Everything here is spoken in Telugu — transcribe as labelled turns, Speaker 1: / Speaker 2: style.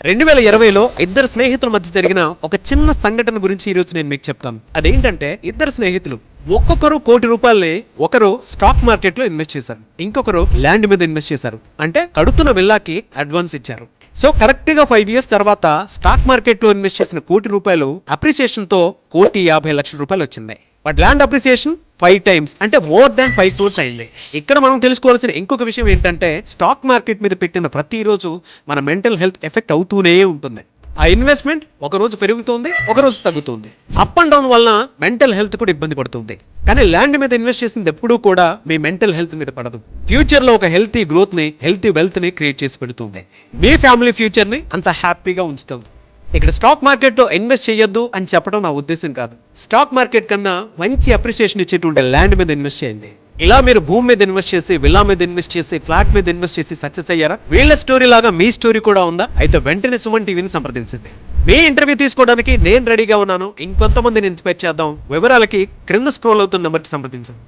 Speaker 1: 2020లో ఇద్దరు స్నేహితుల మధ్య జరిగిన ఒక చిన్న సంఘటన గురించి ఈరోజు నేను మీకు చెప్తాను. అదేంటంటే ఇద్దరు స్నేహితులు ఒక్కొక్కరు ₹1,00,00,000 ఒకరు స్టాక్ మార్కెట్ లో ఇన్వెస్ట్ చేశారు, ఇంకొకరు ల్యాండ్ మీద ఇన్వెస్ట్ చేశారు. అంటే కడుతున్న విల్లాకి అడ్వాన్స్ ఇచ్చారు. సో కరెక్ట్ గా 5 years తర్వాత స్టాక్ మార్కెట్ లో ఇన్వెస్ట్ చేసిన ₹1,00,00,000 అప్రిసియేషన్ తో ₹1,50,00,000 వచ్చింది. బట్ ల్యాండ్ అప్రిసియేషన్ 5 times, అంటే మోర్ దాన్ 5 crores అయింది. ఇక్కడ మనం తెలుసుకోవాల్సిన ఇంకొక విషయం ఏంటంటే స్టాక్ మార్కెట్ మీద పెట్టిన ప్రతిరోజు మన మెంటల్ హెల్త్ ఎఫెక్ట్ అవుతూనే ఉంటుంది. ఆ ఇన్వెస్ట్మెంట్ ఒక రోజు పెరుగుతుంది, ఒక రోజు తగ్గుతుంది. అప్ అండ్ డౌన్ వలన మెంటల్ హెల్త్ కూడా ఇబ్బంది పడుతుంది. కానీ ల్యాండ్ మీద ఇన్వెస్ట్ చేసింది ఎప్పుడూ కూడా మీ మెంటల్ హెల్త్ మీద పడదు. ఫ్యూచర్ లో ఒక హెల్తీ గ్రోత్ ని, హెల్తీ వెల్త్ ని క్రియేట్ చేసి పెడుతుంది. మీ ఫ్యామిలీ ఫ్యూచర్ ని అంత హ్యాపీగా ఉంచుతుంది. ఇక్కడ స్టాక్ మార్కెట్లో ఇన్వెస్ట్ చేయొద్దు అని చెప్పడం నా ఉద్దేశం కాదు. స్టాక్ మార్కెట్ కన్నా మంచి అప్రిసియేషన్ ఇచ్చేటువంటి ల్యాండ్ మీద ఇన్వెస్ట్ చేయండి. ఇలా మీరు భూమి మీద ఇన్వెస్ట్ చేసి, విల్లా మీద ఇన్వెస్ట్ చేసి, ఫ్లాట్ మీద ఇన్వెస్ట్ చేసి సక్సెస్ అయ్యారా? వీళ్ళ స్టోరీ లాగా మీ స్టోరీ కూడా ఉందా? అయితే వెంటనే సుమన్ టీవీని సంప్రదించండి. మీ ఇంటర్వ్యూ తీసుకోవడానికి నేను రెడీగా ఉన్నాను. ఇంకొంతమందిని ఇన్స్పైర్ చేద్దాం. వివరాలకి క్రింద స్క్రోల్ అవుతున్న నెంబర్కి సంప్రదించండి.